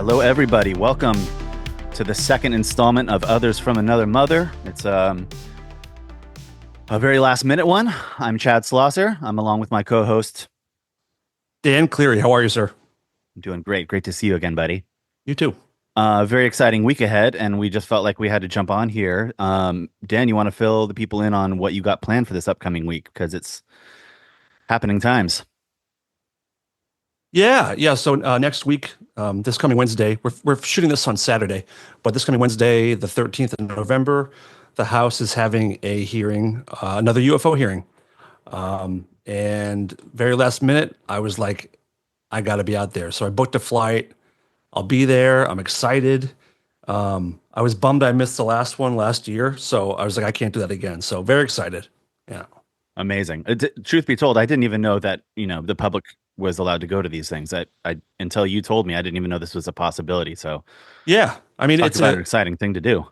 Hello, everybody. Welcome to the second installment of Others from Another Mother. It's a very last minute one. I'm Chad Slosser. I'm along with my co-host, Dan Cleary. How are you, sir? I'm doing great. Great to see you again, buddy. You too. Very exciting week ahead, and we just felt like we had to jump on here. Dan, you want to fill the people in on what you got planned for this upcoming week? Because it's happening times. Yeah. So next week, this coming Wednesday, we're shooting this on Saturday, but this coming Wednesday, the 13th of November, the House is having a hearing, another UFO hearing. And very last minute, I was like, I got to be out there. So I booked a flight. I'll be there. I'm excited. I was bummed I missed the last one last year, so I was like, I can't do that again. So very excited. Yeah. Amazing. Truth be told, I didn't even know that, the public was allowed to go to these things. I until you told me, I didn't even know this was a possibility. So Yeah. I mean, talk it's about an exciting thing to do.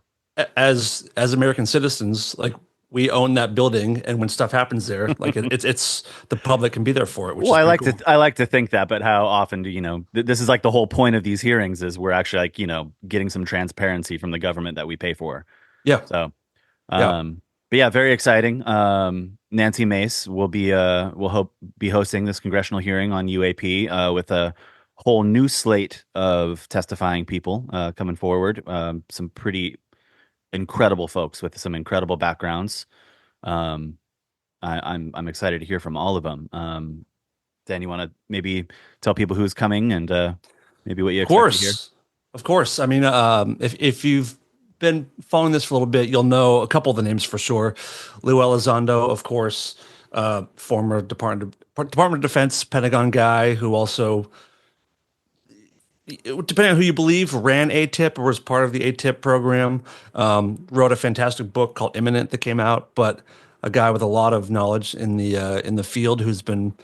as American citizens, like we own that building, and when stuff happens there, like it's the public can be there for it, which Well, is I pretty like cool. to I like to think that, but how often do this is like the whole point of these hearings is we're actually like, getting some transparency from the government that we pay for. Yeah. So, Yeah. but yeah, very exciting. Nancy Mace will hope be hosting this congressional hearing on UAP with a whole new slate of testifying people coming forward. Some pretty incredible folks with some incredible backgrounds. Um, I'm excited to hear from all of them. Dan, you want to maybe tell people who's coming and maybe what you Of expect to hear? course. Of course. I mean, if you've been following this for a little bit, you'll know a couple of the names for sure. Lue Elizondo, of course, former Department of Defense Pentagon guy who also, depending on who you believe, ran ATIP or was part of the ATIP program. Wrote a fantastic book called Imminent that came out, but a guy with a lot of knowledge in the field who's been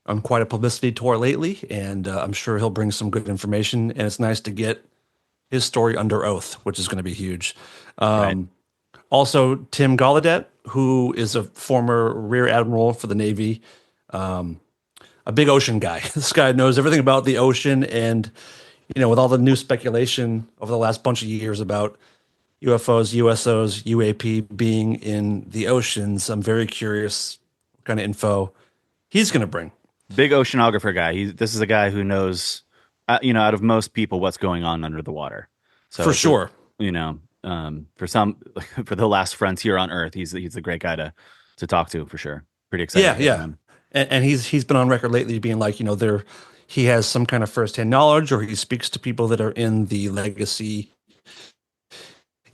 on quite a publicity tour lately, and I'm sure he'll bring some good information. And it's nice to get his story under oath, which is going to be huge. Right. Also, Tim Gallaudet, who is a former Rear Admiral for the Navy, a big ocean guy. This guy knows everything about the ocean, and with all the new speculation over the last bunch of years about UFOs, USOs, UAP being in the oceans, I'm very curious what kind of info he's going to bring. Big oceanographer guy. This is a guy who knows, out of most people, what's going on under the water. So For it's a, sure. for some, for the last frontier on Earth, he's a great guy to talk to for sure. Pretty excited Yeah, to hear from yeah. him. And he's been on record lately being like, he has some kind of firsthand knowledge, or he speaks to people that are in the legacy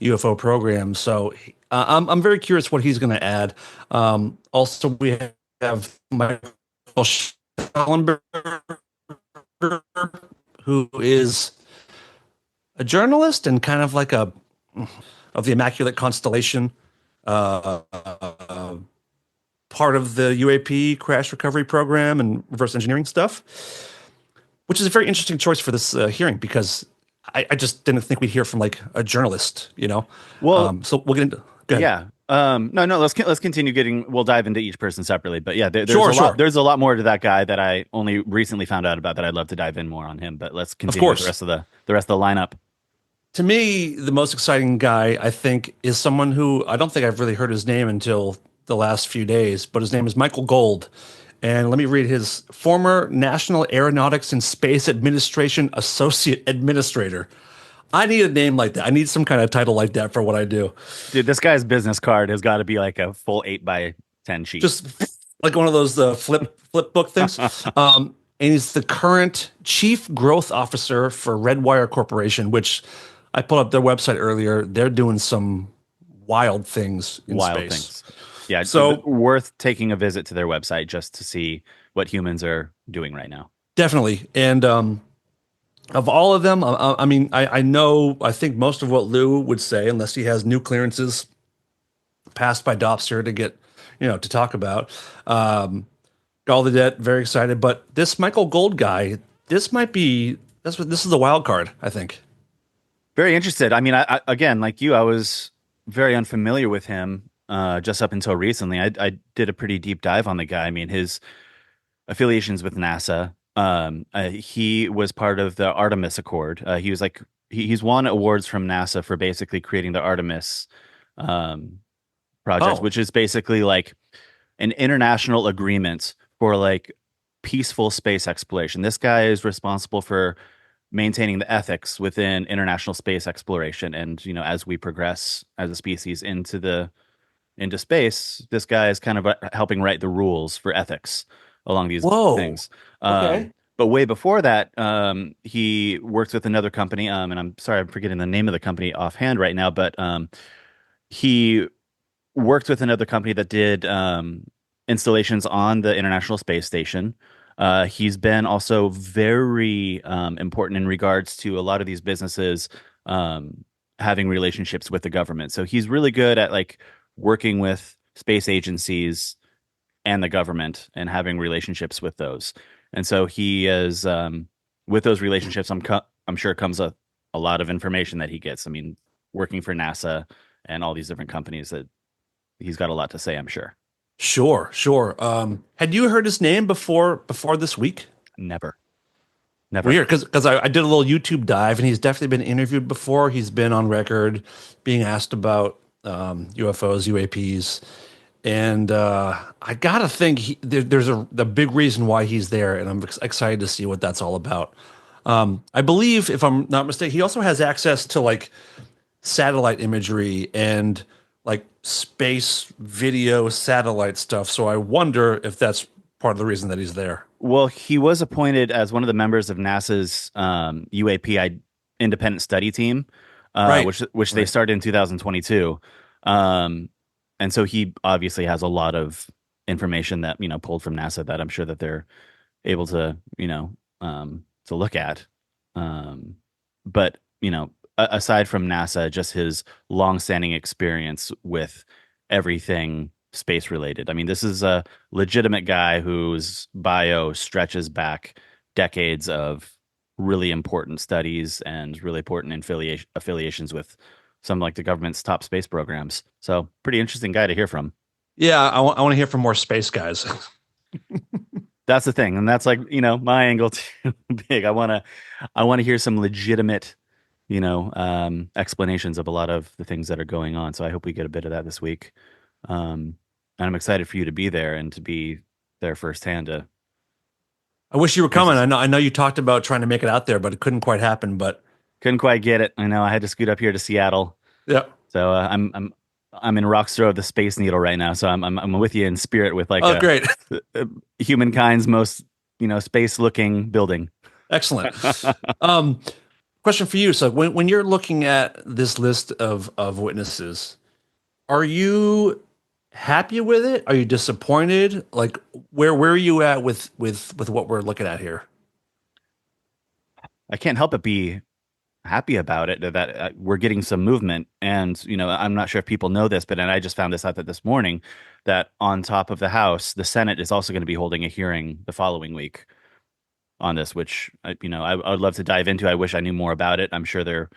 UFO program. So I'm very curious what he's going to add. Also, we have Michael Shellenberger, who is a journalist and kind of like a of the Immaculate Constellation, part of the UAP crash recovery program and reverse engineering stuff, which is a very interesting choice for this hearing because I just didn't think we'd hear from like a journalist. Well, So we'll get into. Go ahead. yeah. No. Let's continue getting. We'll dive into each person separately, but yeah, there's Sure, a lot. sure. There's a lot more to that guy that I only recently found out about that I'd love to dive in more on him. But let's Of continue with the course. rest of the lineup. To me, the most exciting guy I think is someone who I don't think I've really heard his name until the last few days, but his name is Michael Gold. And let me read his former National Aeronautics and Space Administration Associate Administrator. I need a name like that. I need some kind of title like that for what I do. Dude, this guy's business card has got to be like a full 8 by 10 sheet. Just like one of those flip book things. And he's the current Chief Growth Officer for Redwire Corporation, which I pulled up their website earlier. They're doing some wild things in Wild space. things. Yeah, So worth taking a visit to their website just to see what humans are doing right now. definitely. And of all of them, I mean, I think most of what Lou would say, unless he has new clearances passed by Dobster to get, to talk about. Gallaudet, very excited. But this Michael Gold guy, this is the wild card, I think. Very interested. I mean, I again, like you, I was very unfamiliar with him just up until recently. I did a pretty deep dive on the guy. I mean, his affiliations with NASA He was part of the Artemis Accord. He was like he's won awards from NASA for basically creating the Artemis um, project, Oh, which is basically like an international agreement for like peaceful space exploration. This guy is responsible for maintaining the ethics within international space exploration. And as we progress as a species into space, this guy is kind of helping write the rules for ethics along these whoa. things. Okay. But way before that, he worked with another company, and I'm sorry, I'm forgetting the name of the company offhand right now, but he worked with another company that did installations on the International Space Station. He's been also very important in regards to a lot of these businesses having relationships with the government. So he's really good at like working with space agencies and the government and having relationships with those. And so he is with those relationships. I'm sure comes a lot of information that he gets. I mean, working for NASA and all these different companies that he's got a lot to say, I'm sure. Sure, sure. Had you heard his name before this week? Never, never. Weird, because I did a little YouTube dive, and he's definitely been interviewed before. He's been on record being asked about UFOs, UAPs, and I gotta think there's the big reason why he's there, and I'm excited to see what that's all about. I believe, if I'm not mistaken, he also has access to like satellite imagery and like space video satellite stuff. So I wonder if that's part of the reason that he's there. Well, he was appointed as one of the members of NASA's UAP independent study team, Right. which they Right. started in 2022. Um, and so he obviously has a lot of information that pulled from NASA that I'm sure that they're able to to look at. But aside from NASA, just his longstanding experience with everything space related. I mean, this is a legitimate guy whose bio stretches back decades of really important studies and really important affiliations with some like the government's top space programs. So, pretty interesting guy to hear from. Yeah, I want to hear from more space guys. That's the thing, and that's like my angle too big. I want to hear some legitimate explanations of a lot of the things that are going on. So I hope we get a bit of that this week. And I'm excited for you to be there and to be there firsthand to I wish you were hear coming. some. I know you talked about trying to make it out there, but it couldn't quite happen. But Couldn't quite get it. I know I had to scoot up here to Seattle. yeah. So I'm in Rockstar of the Space Needle right now. So I'm with you in spirit with like Oh, great. a humankind's most space looking building. Excellent. Um, Question for you. So when you're looking at this list of witnesses, are you happy with it? Are you disappointed? Like where are you at with what we're looking at here? I can't help but be happy about it that we're getting some movement. And, I'm not sure if people know this, but and I just found this out that this morning that on top of the House, the Senate is also going to be holding a hearing the following week on this, which, I would love to dive into. I wish I knew more about it. I'm sure they're,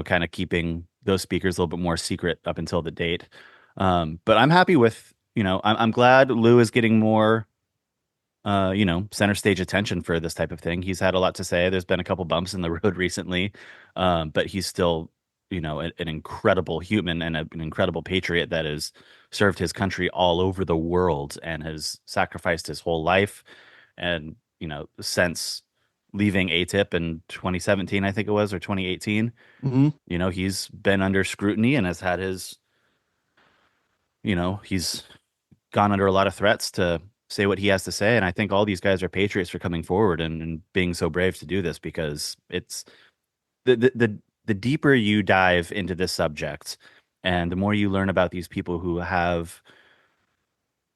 kind of keeping those speakers a little bit more secret up until the date. But I'm happy with, I'm glad Lue is getting more center stage attention for this type of thing. He's had a lot to say. There's been a couple bumps in the road recently, but he's still, an incredible human and an incredible patriot that has served his country all over the world and has sacrificed his whole life. And, since leaving ATIP in 2017, I think it was, or 2018, Hmm. he's been under scrutiny and has had he's gone under a lot of threats to say what he has to say. And I think all these guys are patriots for coming forward and being so brave to do this because it's the deeper you dive into this subject and the more you learn about these people who have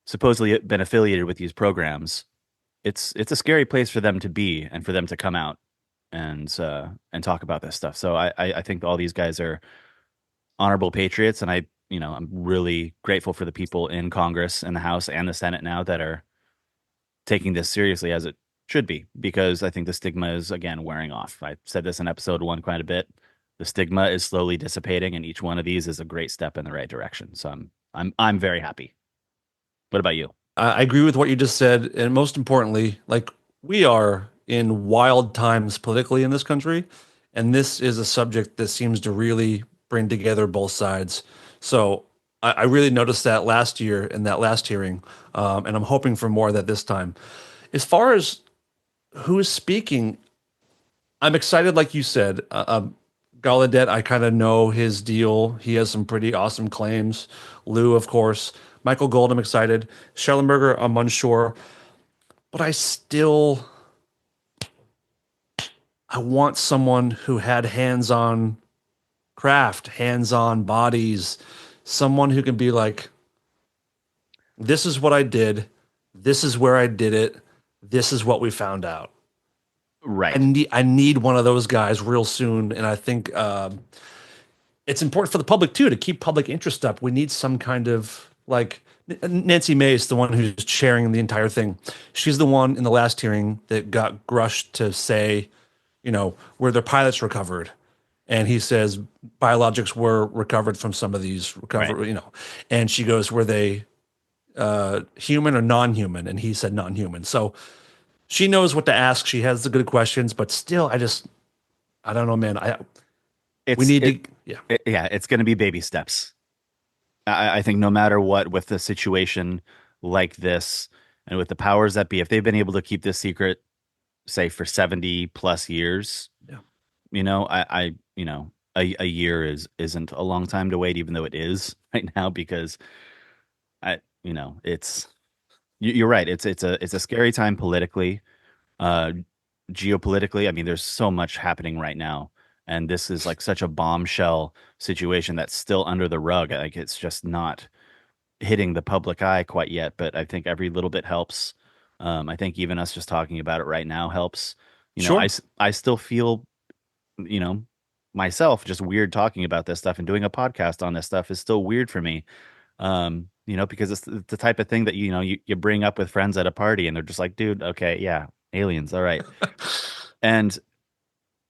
supposedly been affiliated with these programs, it's a scary place for them to be and for them to come out and talk about this stuff. So I think all these guys are honorable patriots, and I'm really grateful for the people in Congress and the House and the Senate now that are taking this seriously as it should be, because I think the stigma is again wearing off. I said this in episode one quite a bit. The stigma is slowly dissipating, and each one of these is a great step in the right direction. So I'm very happy. What about you? I agree with what you just said, and most importantly, like we are in wild times politically in this country, and this is a subject that seems to really bring together both sides. So I really noticed that last year in that last hearing, and I'm hoping for more of that this time. As far as who is speaking, I'm excited, like you said. Gallaudet, I kind of know his deal. He has some pretty awesome claims. Lue, of course. Michael Gold, I'm excited. Shellenberger, I'm unsure. But I want someone who had hands-on craft, hands-on bodies, someone who can be like, this is what I did, this is where I did it, this is what we found out. Right. I need one of those guys real soon, and I think it's important for the public too to keep public interest up. We need some kind of like Nancy Mace, the one who's chairing the entire thing. She's the one in the last hearing that got Grush to say, where their pilots recovered. And he says biologics were recovered from some of these Right. and she goes, were they human or non-human? And he said non-human. So she knows what to ask. She has the good questions, but still, I don't know, man. We It's need it, to, yeah, yeah, it's going to be baby steps. I think no matter what, with a situation like this, and with the powers that be, if they've been able to keep this secret, say for 70 plus years, yeah, a year isn't a long time to wait, even though it is right now, because it's you're right. It's a scary time politically, uh, geopolitically. I mean, there's so much happening right now, and this is like such a bombshell situation that's still under the rug. Like it's just not hitting the public eye quite yet, but I think every little bit helps. I think even us just talking about it right now helps. sure. I still feel, you know, myself just weird talking about this stuff, and doing a podcast on this stuff is still weird for me. Because it's the type of thing that, you bring up with friends at a party and they're just like, dude, okay, yeah, aliens, all right. And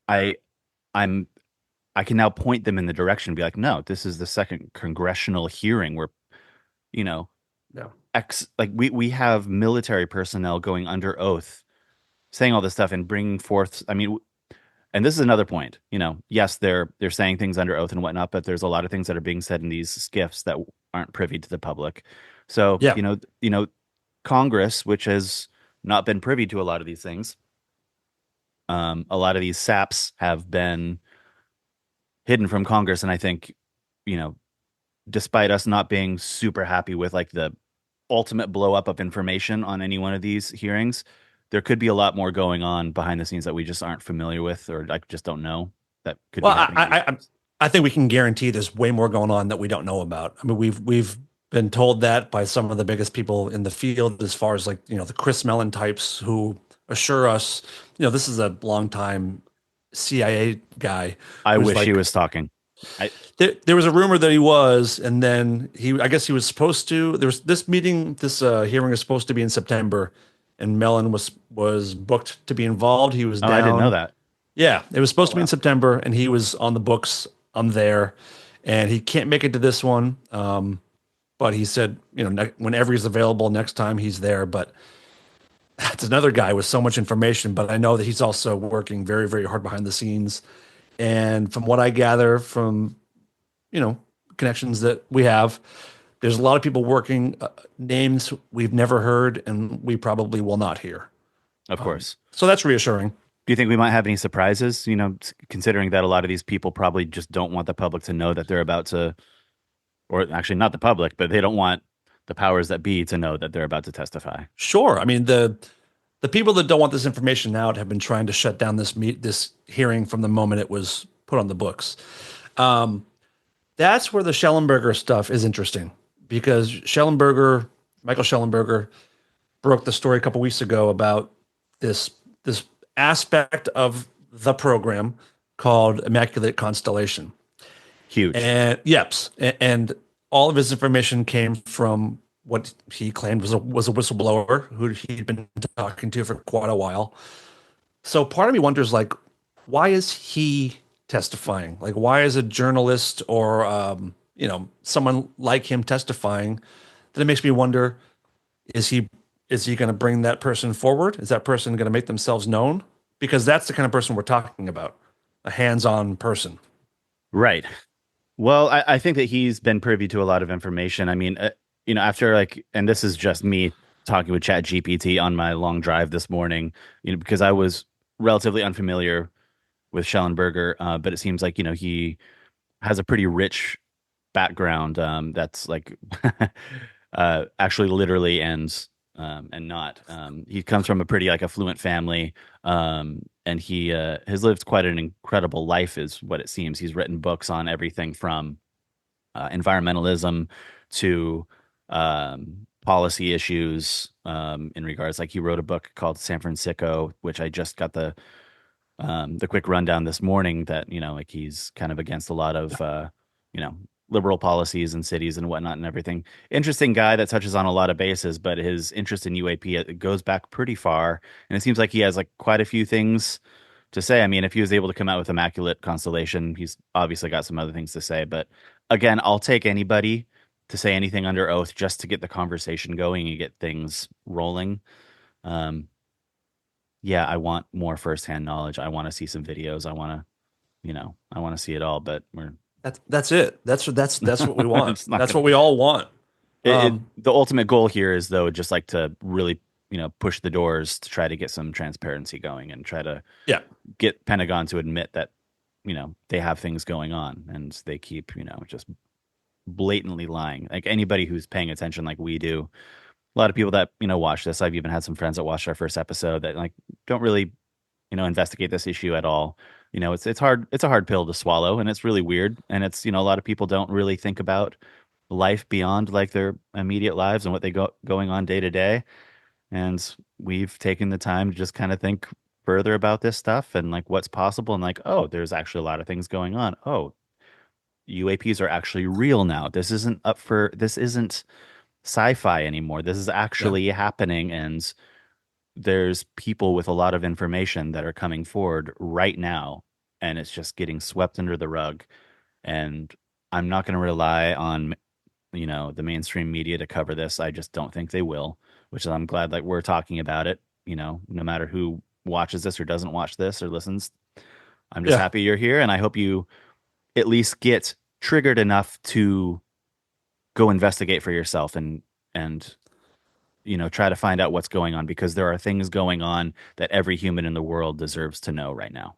I, I'm, I can now point them in the direction and be like, no, this is the second congressional hearing where, you know, Yeah. like we have military personnel going under oath, saying all this stuff and bringing forth. I mean, and this is another point. Yes, they're saying things under oath and whatnot, but there's a lot of things that are being said in these skiffs that aren't privy to the public. So, Yeah. Congress, which has not been privy to a lot of these things, a lot of these saps have been hidden from Congress, and I think, you know, despite us not being super happy with like the ultimate blow up of information on any one of these hearings, there could be a lot more going on behind the scenes that we just aren't familiar with, or like just don't know, that could Well, be happening to these folks. I think we can guarantee there's way more going on that we don't know about. I mean, we've been told that by some of the biggest people in the field, as far as like, the Chris Mellon types who assure us, this is a longtime CIA guy I who's wish he like, was talking. I there was a rumor that he was, and then I guess he was supposed to, there was this meeting, this hearing is supposed to be in September, and Mellon was booked to be involved. He was Oh, I didn't know down. that. Yeah, it was supposed Oh to be in wow. September, and he was on the books. I'm there, and he can't make it to this one. But he said, whenever he's available next time, he's there. But that's another guy with so much information. But I know that he's also working very, very hard behind the scenes. And from what I gather from, you know, connections that we have, there's a lot of people working names we've never heard, and we probably will not hear. Of course. So that's reassuring. Do you think we might have any surprises? Considering that a lot of these people probably just don't want the public to know that they're about to, or actually not the public, but they don't want the powers that be to know that they're about to testify. Sure. I mean, the people that don't want this information out have been trying to shut down this hearing from the moment it was put on the books. That's where the Schellenberger stuff is interesting, because Michael Shellenberger, broke the story a couple weeks ago about this aspect of the program called Immaculate Constellation. Huge. And yeps, and all of his information came from what he claimed was a whistleblower who he'd been talking to for quite a while. So part of me wonders, like, why is he testifying? Like, why is a journalist or someone like him testifying? That it makes me wonder: is he Is he going to bring that person forward? Is that person going to make themselves known? Because that's the kind of person we're talking about, a hands-on person. Right. Well, I think that he's been privy to a lot of information. I mean, after like, and this is just me talking with Chat GPT on my long drive this morning, because I was relatively unfamiliar with Schellenberger, but it seems like, he has a pretty rich background, that's like actually literally and not. He comes from a pretty like affluent family, and he has lived quite an incredible life, is what it seems. He's written books on everything from environmentalism to policy issues, in regards. Like he wrote a book called San Francisco, which I just got the quick rundown this morning, that like he's kind of against a lot of you know liberal policies in cities and whatnot and everything. Interesting guy that touches on a lot of bases, but his interest in UAP, it goes back pretty far, and it seems like he has like quite a few things to say. I mean, if he was able to come out with Immaculate Constellation, he's obviously got some other things to say. But again, I'll take anybody to say anything under oath just to get the conversation going and get things rolling. Um, yeah, I want more firsthand knowledge. I want to see some videos. I want to see it all, but That's it. That's what we want. it's not That's gonna. what we all want. Um, The ultimate goal here is though just like to really push the doors to try to get some transparency going and try to yeah, get Pentagon to admit that they have things going on and they keep just blatantly lying. Like anybody who's paying attention like we do, a lot of people that watch this, I've even had some friends that watched our first episode that like don't really investigate this issue at all. It's hard. It's a hard pill to swallow, and it's really weird. And it's a lot of people don't really think about life beyond like their immediate lives and what they go going on day to day. And we've taken the time to just kind of think further about this stuff and like what's possible and like, oh, there's actually a lot of things going on. Oh, UAPs are actually real now. This isn't sci-fi anymore. This is yeah, actually happening, and there's people with a lot of information that are coming forward right now, and it's just getting swept under the rug. And I'm not going to rely on the mainstream media to cover this. I just don't think they will, which is I'm glad like we're talking about it. No matter who watches this or doesn't watch this or listens, I'm just yeah. happy you're here, and I hope you at least get triggered enough to go investigate for yourself and try to find out what's going on, because there are things going on that every human in the world deserves to know right now.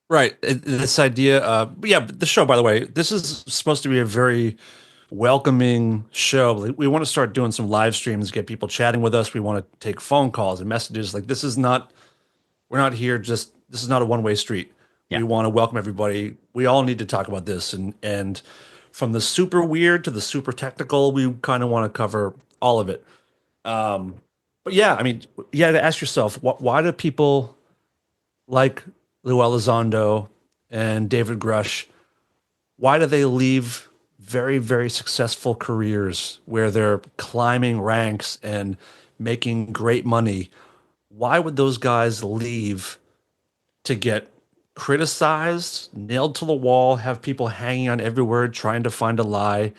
Right. This idea, yeah, but the show, by the way, this is supposed to be a very welcoming show. Like, we want to start doing some live streams, get people chatting with us. We want to take phone calls and messages. Like, we're not here this is not a one-way street. Yeah. We want to welcome everybody. We all need to talk about this. And from the super weird to the super technical, we kind of want to cover all of it. Um, but yeah, I mean, you got to ask yourself, why do people like Lue Elizondo and David Grush, why do they leave very, very successful careers where they're climbing ranks and making great money? Why would those guys leave to get criticized, nailed to the wall, have people hanging on every word, trying to find a lie,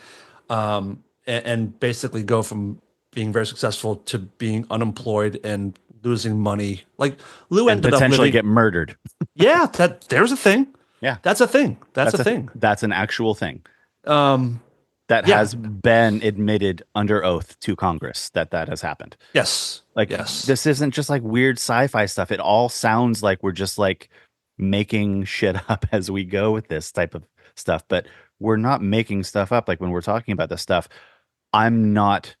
and basically go from being very successful to being unemployed and losing money? Like Lou And ended up potentially living. get murdered. Yeah, there's a thing. Yeah. That's a thing. That's a thing. That's an actual thing Um, that yeah. has been admitted under oath to Congress, that has happened. Yes. Like Yes. this isn't just like weird sci-fi stuff. It all sounds like we're just like making shit up as we go with this type of stuff, but we're not making stuff up. Like when we're talking about this stuff, I'm not,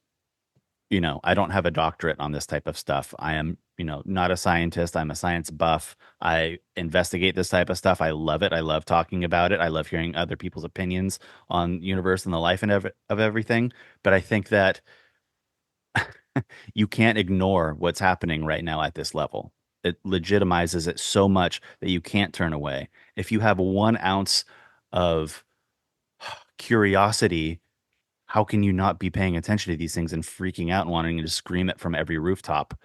I don't have a doctorate on this type of stuff. I am, not a scientist. I'm a science buff. I investigate this type of stuff. I love it. I love talking about it. I love hearing other people's opinions on the universe and the life and of everything. But I think that you can't ignore what's happening right now at this level. It legitimizes it so much that you can't turn away. If you have 1 ounce of curiosity, how can you not be paying attention to these things and freaking out and wanting to scream it from every rooftop?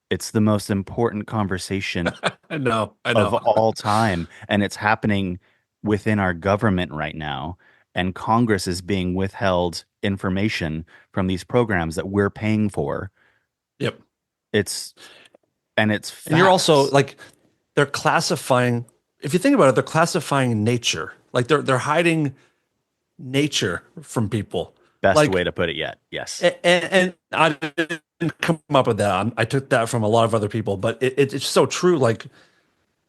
It's the most important conversation I know. I of know. all time, and it's happening within our government right now. And Congress is being withheld information from these programs that we're paying for, It's and it's And you're also facts. like they're classifying. If you think about it, they're classifying nature. Like they're hiding nature from people. Best way Like to put it yet. Yes. and I didn't come up with that. I took that from a lot of other people, but it's so true. Like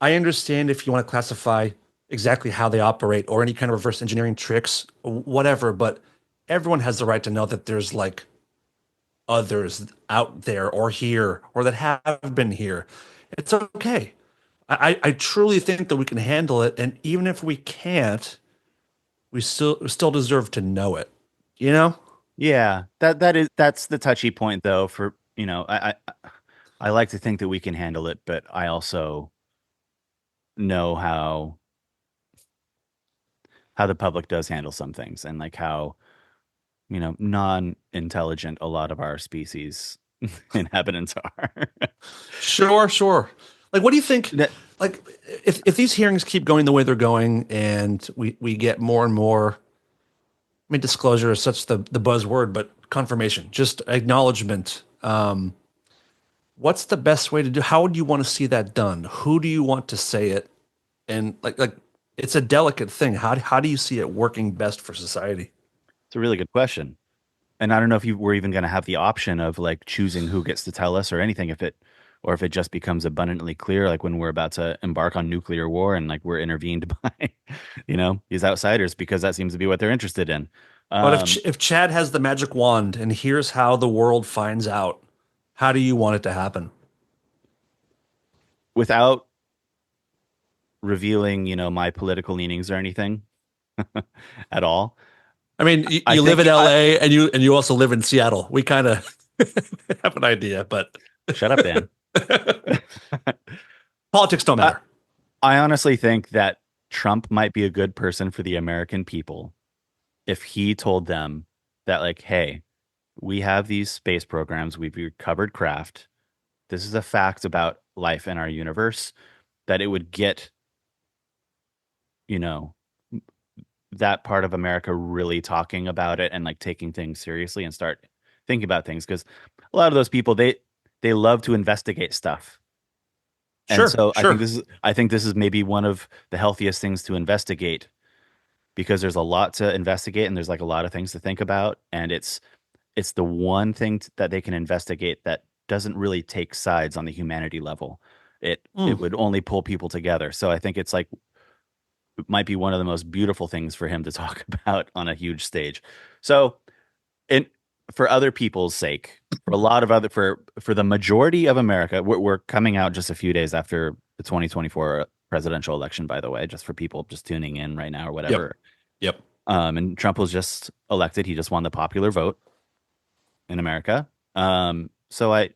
I understand if you want to classify exactly how they operate or any kind of reverse engineering tricks, whatever, but everyone has the right to know that there's like others out there or here or that have been here. It's okay. I truly think that we can handle it, and even if we can't, we still deserve to know it. You know? Yeah. That's the touchy point though for, I like to think that we can handle it, but I also know how the public does handle some things and like how, non-intelligent a lot of our species inhabitants are. Sure, sure. Like, what do you think? That Like, if these hearings keep going the way they're going, and we get more and more, I mean, disclosure is such the buzzword, but confirmation, just acknowledgement. What's the best way to do? How would you want to see that done? Who do you want to say it? And like, it's a delicate thing. How do you see it working best for society? it's a really good question. And I don't know if you were even going to have the option of like choosing who gets to tell us or anything or if it just becomes abundantly clear, like when we're about to embark on nuclear war and like we're intervened by, these outsiders because that seems to be what they're interested in. But if Um, if Chad has the magic wand and here's how the world finds out, how do you want it to happen? without revealing, my political leanings or anything at all, I mean, I you live in think LA and you also live in Seattle. We kind of have an idea, but shut up, Dan. politics don't I, matter. I honestly think that Trump might be a good person for the American people if he told them that, like, hey, we have these space programs, we've recovered craft. This is a fact about life in our universe, that it would get, you know, that part of America really talking about it and like taking things seriously and start thinking about things. Because a lot of those people, they love to investigate stuff. And Sure, so sure. I think this is maybe one of the healthiest things to investigate because there's a lot to investigate and there's like a lot of things to think about and it's the one thing that they can investigate that doesn't really take sides on the humanity level. It Mm. would only pull people together. So I think it's like it might be one of the most beautiful things for him to talk about on a huge stage. So, and for other people's sake, for a lot of other for the majority of America, we're coming out just a few days after the 2024 presidential election, by the way, just for people just tuning in right now or Yep, whatever. yep. And Trump was just elected. He just won the popular vote in America. So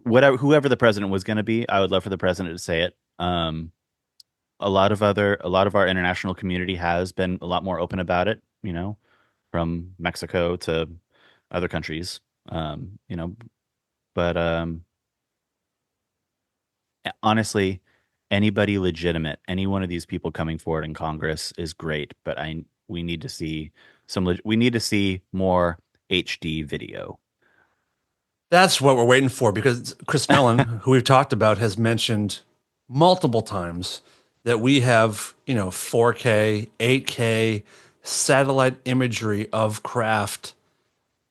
whatever whoever the president was going to be, I would love for the president to say it. A lot of our international community has been a lot more open about it, from Mexico to other countries. Um, you know, but honestly, anybody legitimate, any one of these people coming forward in Congress is great, but I we need to see we need to see more HD video. That's what we're waiting for because Chris Mellon, who we've talked about, has mentioned multiple times that we have, 4K, 8K satellite imagery of craft,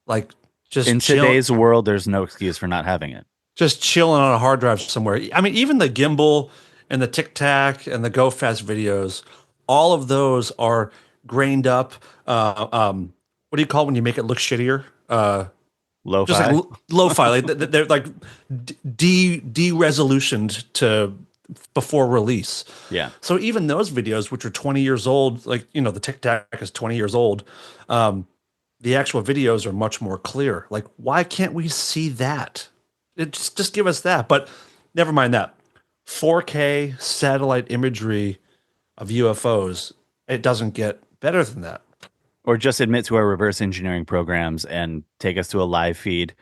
like just In chill, today's world, there's no excuse for not having it. just chilling on a hard drive somewhere. I mean, even the gimbal and the Tic Tac and the Go Fast videos, all of those are grained up. What do you call it when you make it look shittier? Just like Lo-fi. lo-fi, like they're like de-resolutioned to before release. Yeah. So even those videos, which are 20 years old, like the Tic Tac is 20 years old, the actual videos are much more clear. Like, why can't we see that? Just give us that. But never mind that. 4K satellite imagery of UFOs, it doesn't get better than that. Or just admit to our reverse engineering programs and take us to a live feed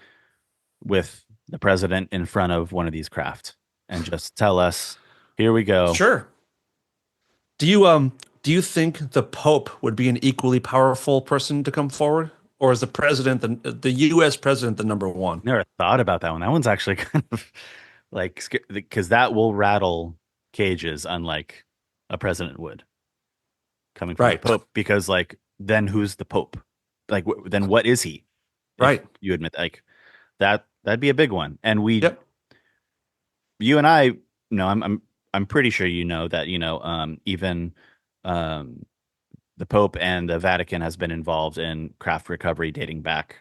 with the president in front of one of these craft and just tell us, here we go. Sure. Do you think the Pope would be an equally powerful person to come forward? or is the president the U.S. president the number one? Never thought about that one. That one's actually kind of because that will rattle cages, unlike a president would coming from the Right, Pope. Because then who's the Pope? Then what is he? If right. you admit that'd be a big one. And Yep. you and I, no, I'm pretty sure that even um, the Pope and the Vatican has been involved in craft recovery dating back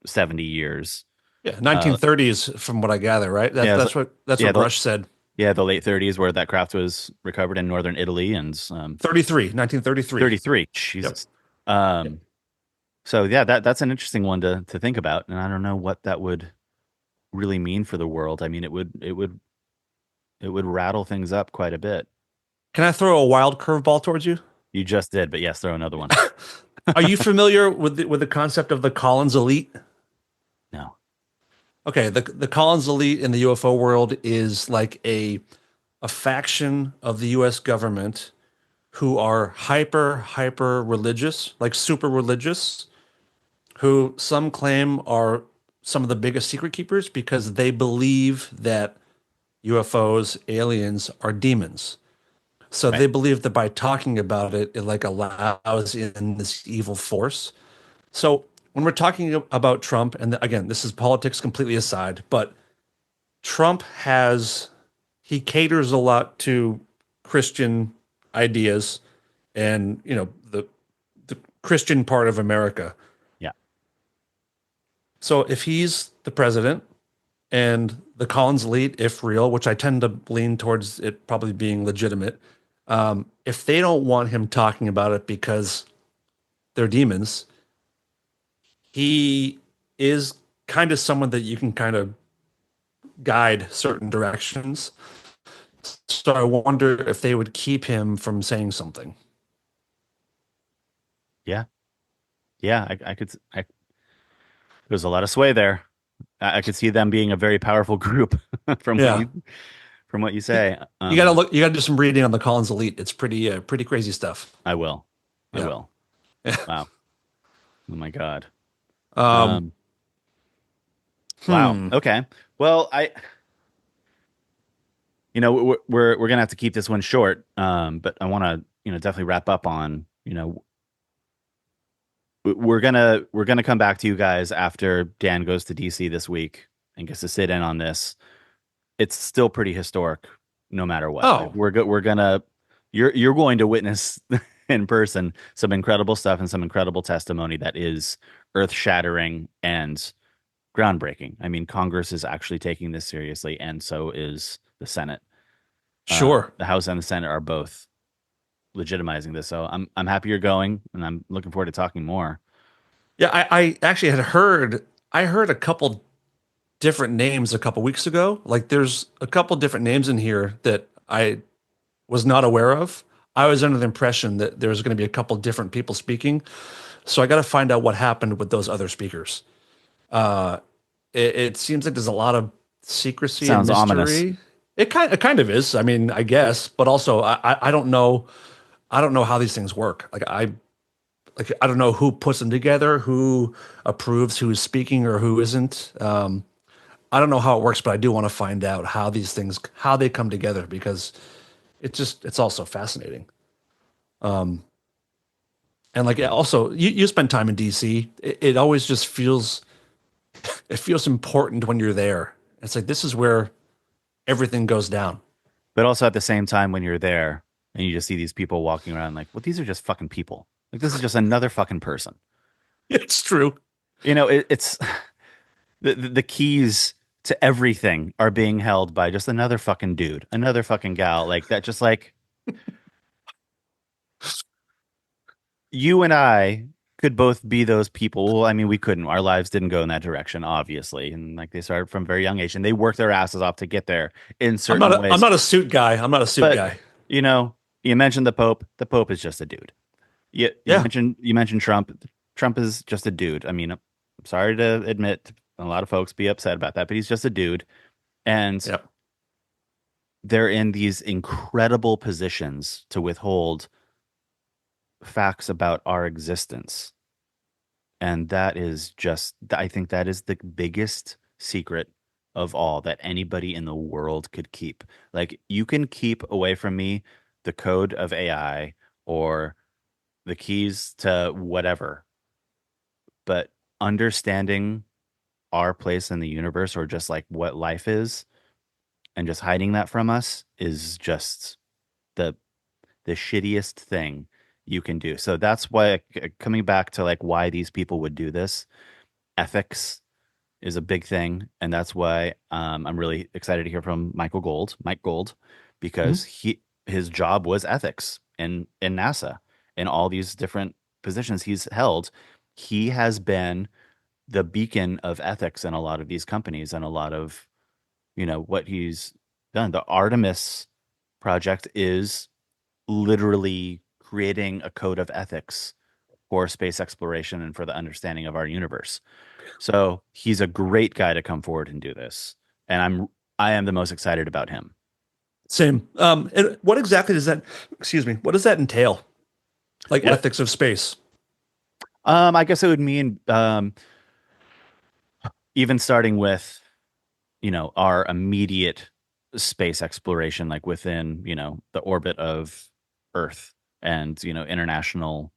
70 years. Yeah, Uh, 1930s from what I gather, right? yeah, That's yeah, what Rush said. the late 30s where that craft was recovered in northern Italy and 1933. 33. Yep. Jesus. Yep. Um, so yeah, that's an interesting one to think about, and I don't know what that would really mean for the world. I mean, it would rattle things up quite a bit. Can I throw a wild curveball towards you? You just did, but yes, throw another one. Are you familiar with the concept of the Collins elite? No. Okay, the Collins elite in the UFO world is like a faction of the US government who are hyper religious, like super religious, who some claim are some of the biggest secret keepers because they believe that UFOs, aliens are demons. So Right. they believe that by talking about it, it like allows in this evil force. So when we're talking about Trump, and again, this is politics completely aside, but Trump he caters a lot to Christian ideas and, the Christian part of America. Yeah. So if he's the president and the Collins elite, if real, which I tend to lean towards it probably being legitimate, if they don't want him talking about it because they're demons, he is kind of someone that you can kind of guide certain directions. So I wonder if they would keep him from saying something. Yeah. Yeah. I could. There's a lot of sway there. I could see them being a very powerful group from what Yeah. you say. You gotta do some reading on the Collins Elite. It's pretty crazy stuff. I will. I Yeah. will. Wow. Oh my God. Um, Um, wow. hmm. Okay. Well, we're gonna have to keep this one short. But I want to, definitely wrap up on, we're gonna come back to you guys after Dan goes to DC this week and gets to sit in on this. It's still pretty historic, no matter what. Like Oh, we're gonna, you're going to witness in person some incredible stuff and some incredible testimony that is earth shattering and groundbreaking. I mean, Congress is actually taking this seriously, and so is the Senate. sure. The House and the Senate are both legitimizing this. So I'm happy you're going, and I'm looking forward to talking more. Yeah, I actually I heard a couple different names a couple weeks ago. Like there's a couple different names in here that I was not aware of. I was under the impression that there was going to be a couple different people speaking. So I got to find out what happened with those other speakers. Uh, it seems like there's a lot of secrecy and Sounds ominous. mystery. It kind of is. I mean, I guess, but also I don't know. I don't know how these things work. I don't know who puts them together, who approves who is speaking or who isn't. I don't know how it works, but I do want to find out how they come together because it's also fascinating. Um, and like also, you spend time in DC. It always just it feels important when you're there. It's like this is where everything goes down. But also at the same time, when you're there and you just see these people walking around, like, well, these are just fucking people. Like, this is just another fucking person. It's true. It's the keys to everything are being held by just another fucking dude, another fucking gal, like that. Just like you and I could both be those people. Well, I mean, we couldn't. Our lives didn't go in that direction, obviously, and like they started from a very young age, and they worked their asses off to get there in certain I'm ways. not a suit guy. I'm not a suit But guy. you know, you mentioned the Pope. The Pope is just a dude. Yeah. You mentioned Trump. Trump is just a dude. I mean, I'm sorry to admit, a lot of folks be upset about that, but he's just a dude, and Yeah. they're in these incredible positions to withhold facts about our existence. And that is just, I think that is the biggest secret of all that anybody in the world could keep. Like, you can keep away from me the code of AI or the keys to whatever, but understanding our place in the universe or just like what life is and just hiding that from us is just the the shittiest thing you can do. So that's why, coming back to like why these people would do this, ethics is a big thing, and that's why I'm really excited to hear from Mike Gold, because Mhm. his job was ethics in NASA, in all these different positions he's held. He has been the beacon of ethics in a lot of these companies and a lot of, what he's done. The Artemis project is literally creating a code of ethics for space exploration and for the understanding of our universe. So he's a great guy to come forward and do this. And I am the most excited about him. Same. And what exactly does that, excuse me, what does that entail? Like What ethics of space? I guess it would mean even starting with, our immediate space exploration, like within, the orbit of Earth, and, international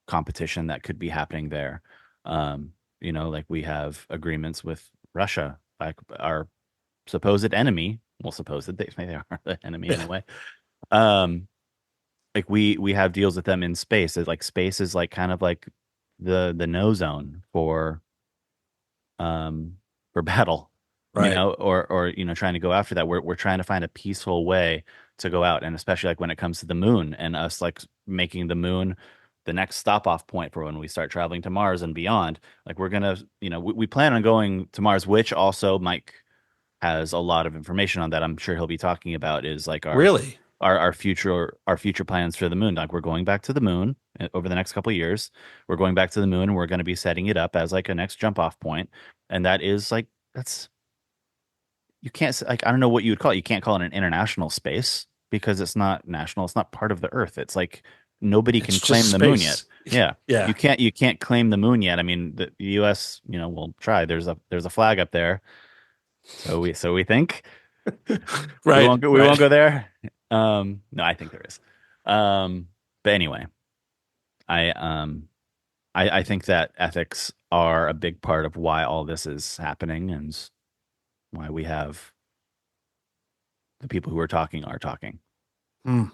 competition that could be happening there. Like we have agreements with Russia, like our supposed enemy. Well, supposed they are the enemy Yeah. anyway. Like we have deals with them in space. It's like space is like kind of like the no zone um for battle, Right. or trying to go after that. We're trying to find a peaceful way to go out, and especially like when it comes to the moon and us like making the moon the next stop off point for when we start traveling to Mars and beyond. Like we're gonna, we plan on going to Mars, which also Mike has a lot of information on that. I'm sure he'll be talking about is like Really? our future plans for the moon. Like we're going back to the moon over the next couple of years. We're going back to the moon and we're going to be setting it up as like a next jump off point. And that is like that's you can't like I don't know what you would call it. You can't call it an international space because it's not national. It's not part of the Earth. It's like nobody It's can just claim the moon yet. space. Yeah. Yeah. You can't claim the moon yet. I mean, the US, will try. There's a flag up there. So we think. Right. We Right. won't go there. No, I think there is. But anyway, I um I think that ethics are a big part of why all this is happening and why we have the people who are talking. Hmm.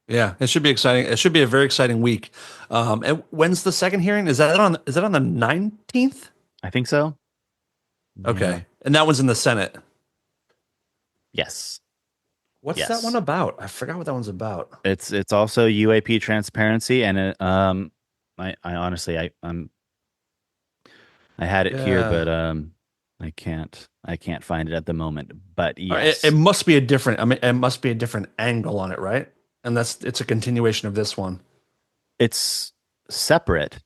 Yeah, it should be exciting. It should be a very exciting week. And when's the second hearing? Is that on the 19th? I think so. Yeah. Okay. And that one's in the Senate. Yes. What's that one Yes. about? I forgot what that one's about. It's also UAP transparency, and I honestly I had it here, Yeah. but I can't find it at the moment. But All right, it yes, must be a different, I mean, it must be a different angle on it, right? And it's a continuation of this one. it's separate.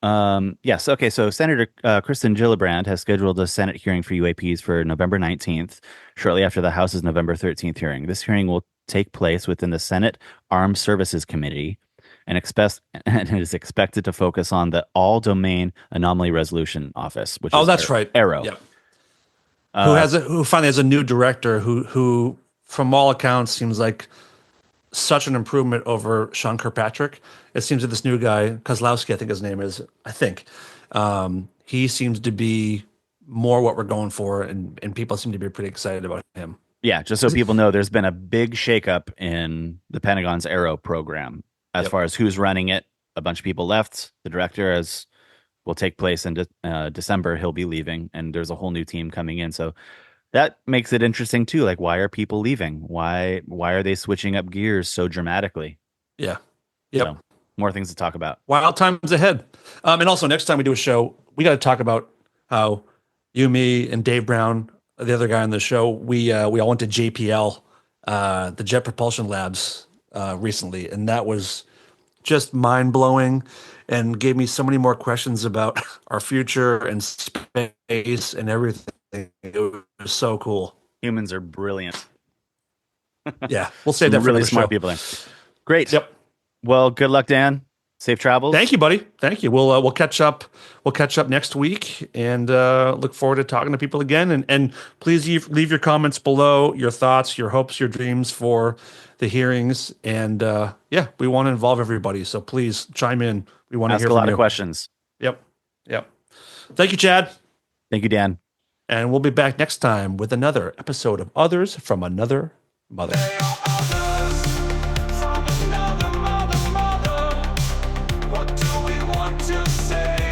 Yes. Okay. So Senator Kristen Gillibrand has scheduled a Senate hearing for UAPs for November 19th, shortly after the House's November 13th hearing. This hearing will take place within the Senate Armed Services Committee and it is expected to focus on the All Domain Anomaly Resolution Office, which Oh, is that's right. Arrow. Yeah. Uh, Who finally has a new director who from all accounts seems like such an improvement over Sean Kirkpatrick. It seems that this new guy, Kozlowski, I think his name is, I think, he seems to be more what we're going for, and people seem to be pretty excited about him. yeah, just so people know, there's been a big shakeup in the Pentagon's Arrow program as Yep. far as who's running it. A bunch of people left. The director has will take place in December. He'll be leaving, and there's a whole new team coming in. So that makes it interesting too. Like, why are people leaving? Why are they switching up gears so dramatically? Yeah. Yep. So more things to talk about. Wild times ahead. And also, next time we do a show, we got to talk about how you, me, and Dave Brown, the other guy on the show, we all went to JPL, the Jet Propulsion Labs, recently, and that was just mind blowing, and gave me so many more questions about our future and space and everything. It was so cool. Humans are brilliant. Yeah, we'll save Some that for really another smart show. people there. Great. Yep. Well, good luck, Dan. Safe travels. Thank you, buddy. Thank you. We'll catch up. We'll catch up next week, and look forward to talking to people again. And please leave your comments below, your thoughts, your hopes, your dreams for the hearings. And yeah, we want to involve everybody. So please chime in. We want to hear Ask a from lot you. of questions. Yep. Yep. Thank you, Chad. Thank you, Dan. And we'll be back next time with another episode of Others from Another Mother. What do we want to say?